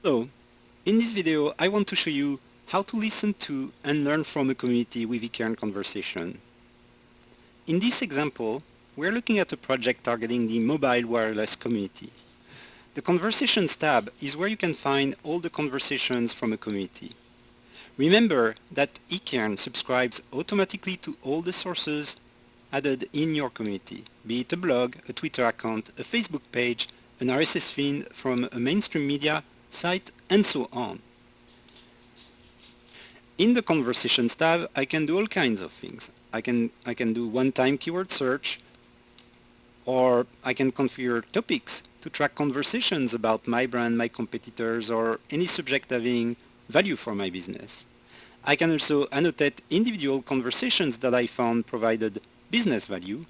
So, in this video, I want to show you how to listen to and learn from a community with eCairn Conversation. In this example, we're looking at a project targeting the mobile wireless community. The Conversations tab is where you can find all the conversations from a community. Remember that eCairn subscribes automatically to all the sources added in your community, be it a blog, a Twitter account, a Facebook page, an RSS feed from a mainstream media site, and so on. In the Conversations tab, I can do all kinds of things. I can do one-time keyword search, or I can configure topics to track conversations about my brand, my competitors, or any subject having value for my business. I can also annotate individual conversations that I found provided business value.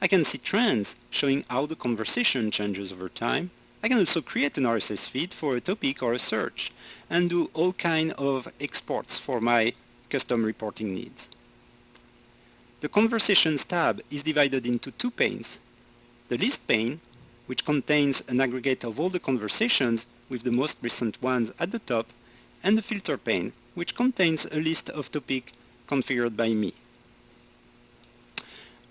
I can see trends showing how the conversation changes over time. I can also create an RSS feed for a topic or a search and do all kinds of exports for my custom reporting needs. The Conversations tab is divided into two panes. The List pane, which contains an aggregate of all the conversations with the most recent ones at the top, and the Filter pane, which contains a list of topics configured by me.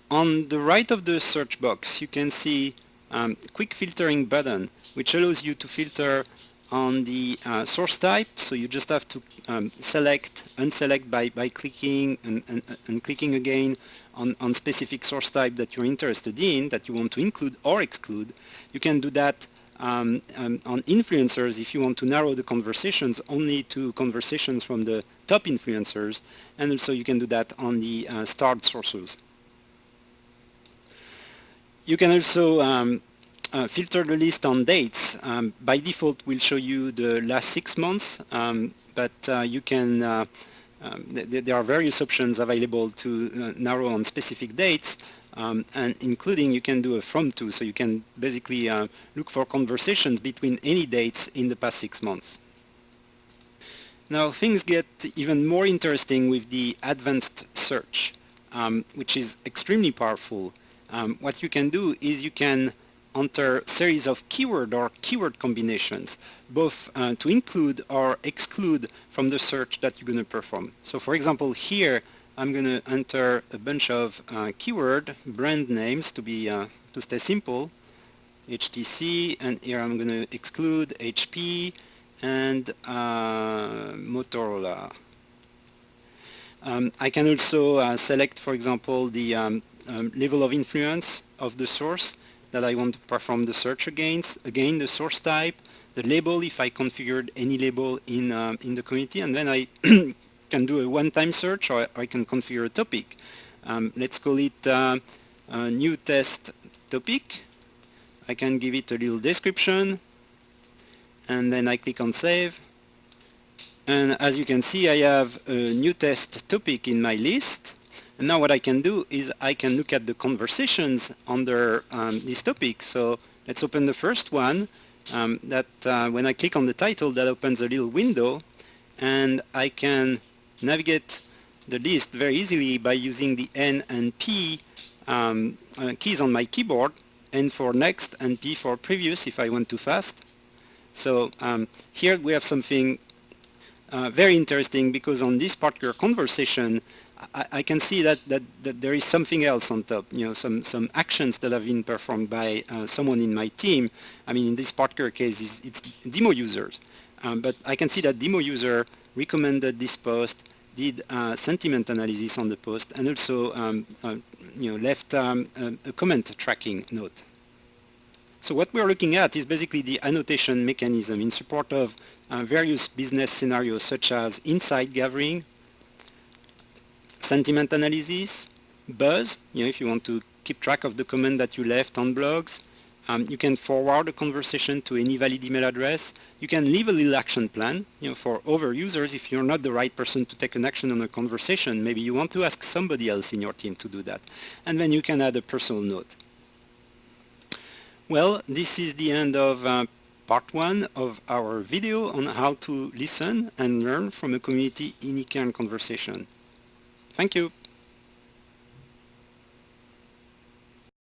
On the right of the search box, you can see a quick filtering button, which allows you to filter on the source type. So you just have to select, unselect by clicking and clicking again on specific source type that you're interested in, that you want to include or exclude. You can do that on influencers if you want to narrow the conversations only to conversations from the top influencers, and also you can do that on the starred sources. You can also filter the list on dates. By default, we'll show you the last 6 months, but you can. There are various options available to narrow on specific dates, and including you can do a from to, so you can basically look for conversations between any dates in the past 6 months. Now things get even more interesting with the advanced search, which is extremely powerful. What you can do is you can enter series of keyword or keyword combinations, both to include or exclude from the search that you're going to perform. So for example, here I'm going to enter a bunch of keyword brand names to stay simple, HTC, and here I'm going to exclude HP and Motorola. I can also select, for example, the level of influence of the source that I want to perform the search against, again the source type, the label if I configured any label in the community, and then I can do a one-time search, or I can configure a topic. Let's call it a new test topic. I can give it a little description, and then I click on save. And as you can see, I have a new test topic in my list. And now what I can do is I can look at the conversations under this topic. So let's open the first one. When I click on the title, that opens a little window, and I can navigate the list very easily by using the N and P keys on my keyboard, N for next and P for previous if I went too fast. So here we have something very interesting, because on this particular conversation I can see that there is something else on top, some actions that have been performed by someone in my team. I mean, in this particular case, it's demo users. But I can see that demo user recommended this post, did sentiment analysis on the post, and also left a comment tracking note. So what we're looking at is basically the annotation mechanism in support of various business scenarios, such as insight gathering, sentiment analysis, buzz, if you want to keep track of the comment that you left on blogs. You can forward a conversation to any valid email address. You can leave a little action plan, for other users if you're not the right person to take an action on a conversation. Maybe you want to ask somebody else in your team to do that. And then you can add a personal note. Well, this is the end of part 1 of our video on how to listen and learn from a community in eCairn Conversation. Thank you.